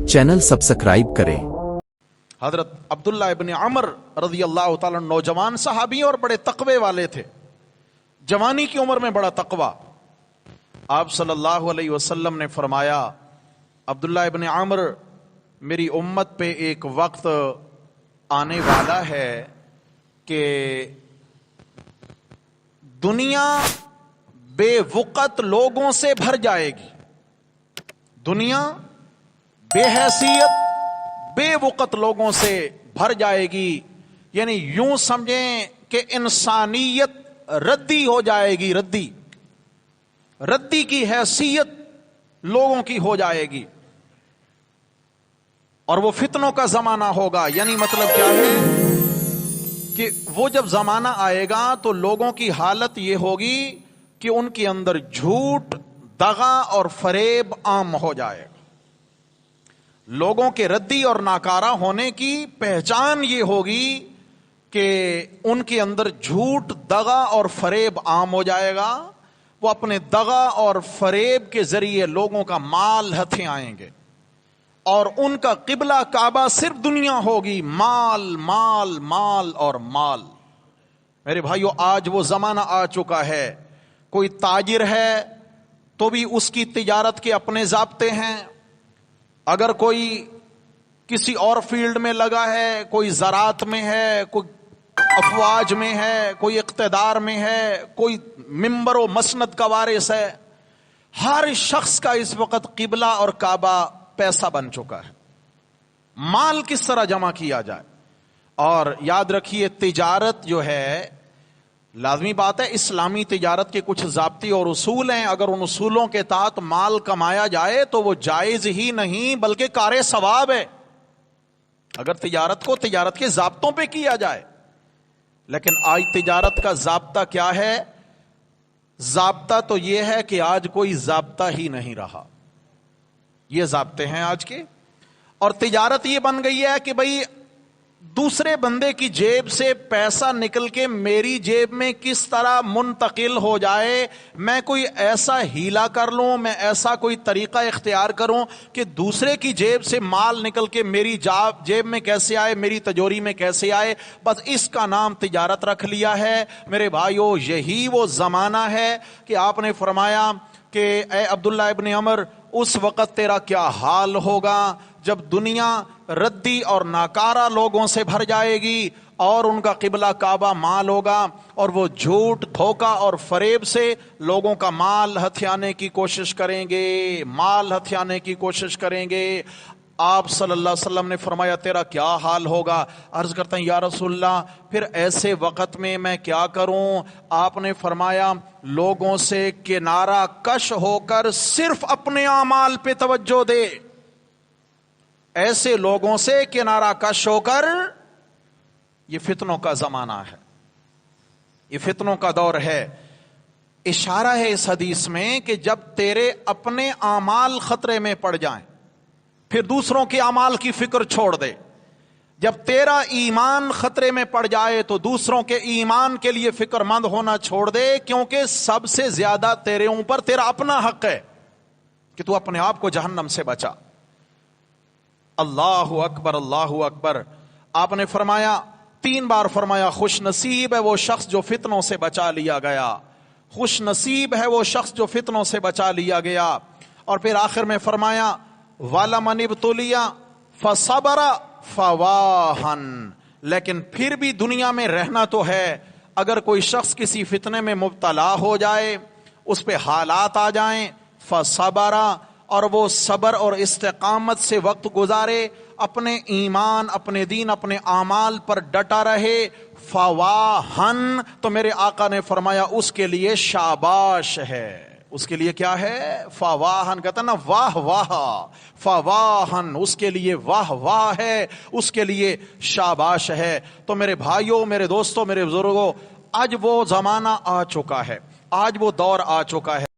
Channel subscribe करें। हजरत अब्दुल्ला इब्न अमर रजी अल्लाह ताला नौजवान सहाबी और बड़े तकवे वाले थे, जवानी की उम्र में बड़ा तकवा। आप सल्लल्लाहु अलैहि वसल्लम ने फरमाया, अब्दुल्ला इब्न अमर, मेरी उम्मत पे एक वक्त आने वाला है कि दुनिया बेवकत लोगों से भर जाएगी। दुनिया बेहैसियत बेवकत लोगों से भर जाएगी, यानी यूं समझें कि इंसानियत रद्दी हो जाएगी। रद्दी की हैसियत लोगों की हो जाएगी और वो फितनों का जमाना होगा। यानी मतलब क्या है कि वो जब जमाना आएगा तो लोगों की हालत ये होगी कि उनके अंदर झूठ, दगा और फरेब आम हो जाएगा। लोगों के रद्दी और नाकारा होने की पहचान ये होगी कि उनके अंदर झूठ, दगा और फरेब आम हो जाएगा। वो अपने दगा और फरेब के जरिए लोगों का माल हथे आएंगे और उनका किबला काबा सिर्फ दुनिया होगी। माल माल माल और माल। मेरे भाइयों, आज वो जमाना आ चुका है, कोई ताजिर है तो भी उसकी तिजारत के अपने जाब्ते हैं। अगर कोई किसी और फील्ड में लगा है, कोई ज़रात में है, कोई अफवाज में है, कोई इक़्तिदार में है, कोई मिंबर व मसनद का वारिस है, हर शख्स का इस वक्त किबला और काबा पैसा बन चुका है। माल किस तरह जमा किया जाए। और याद रखिए, तिजारत जो है, लाजमी बात है, इस्लामी तिजारत के कुछ ज़ाब्ती और उसूल हैं। अगर उन उसूलों के तहत माल कमाया जाए तो वो जायज़ ही नहीं बल्कि कारे सवाब है, अगर तिजारत को तिजारत के ज़ाब्तों पे किया जाए। लेकिन आज तिजारत का ज़ाब्ता क्या है? ज़ाब्ता तो ये है कि आज कोई ज़ाब्ता ही नहीं रहा। ये ज़ाब्ते हैं आज के। और तिजारत ये बन गई है कि भाई दूसरे बंदे की जेब से पैसा निकल के मेरी जेब में किस तरह मुंतकिल हो जाए, मैं कोई ऐसा हीला कर लूं, मैं ऐसा कोई तरीका इख्तियार करूं कि दूसरे की जेब से माल निकल के मेरी जेब में कैसे आए, मेरी तिजोरी में कैसे आए। बस इसका नाम तिजारत रख लिया है। मेरे भाइयों, यही वो जमाना है कि आपने फरमाया कि ए अब्दुल्ला इब्न अमर, उस वक़्त तेरा क्या हाल होगा जब दुनिया रद्दी और नाकारा लोगों से भर जाएगी और उनका किबला काबा माल होगा और वो झूठ, धोखा और फरेब से लोगों का माल हथियाने की कोशिश करेंगे, माल हथियाने की कोशिश करेंगे। आप सल्लल्लाहु अलैहि वसल्लम ने फरमाया, तेरा क्या हाल होगा? अर्ज करते हैं, या रसूलल्लाह, फिर ऐसे वक़्त में मैं क्या करूं? आपने फरमाया, लोगों से किनारा कश होकर सिर्फ अपने आमाल पे तवज्जो दे। ऐसे लोगों से किनारा कश होकर, ये फितनों का जमाना है, ये फितनों का दौर है। इशारा है इस हदीस में कि जब तेरे अपने आमाल खतरे में पड़ जाएं, फिर दूसरों के आमाल की फिक्र छोड़ दे। जब तेरा ईमान खतरे में पड़ जाए तो दूसरों के ईमान के लिए फिक्रमंद होना छोड़ दे, क्योंकि सबसे ज्यादा तेरे ऊपर तेरा अपना हक है कि तू अपने आप को जहन्नम से बचा। अल्लाहु अकबर, अल्लाहु अकबर। आपने फरमाया, 3 बार फरमाया, खुश नसीब है वो शख्स जो फितनों से बचा लिया गया, खुश नसीब है वो शख्स जो फितनों से बचा लिया गया। और फिर आखिर में फरमाया, वाला मनिबतुलिया फसबरा फवाहन। लेकिन फिर भी दुनिया में रहना तो है। अगर कोई शख्स किसी फितने में मुब्तला हो जाए, उस पे हालात आ जाएं, फसबरा, और वो सबर और इस्तिकामत से वक्त गुजारे, अपने ईमान, अपने दीन, अपने आमाल पर डटा रहे, फवाहन, तो मेरे आका ने फरमाया उसके लिए शाबाश है। उसके लिए क्या है? फवाहन। कहता ना, वाह वाह, फवाहन, उसके लिए वाह वाह है, उसके लिए शाबाश है। तो मेरे भाइयों, मेरे दोस्तों, मेरे बुजुर्गों, आज वो जमाना आ चुका है, आज वो दौर आ चुका है।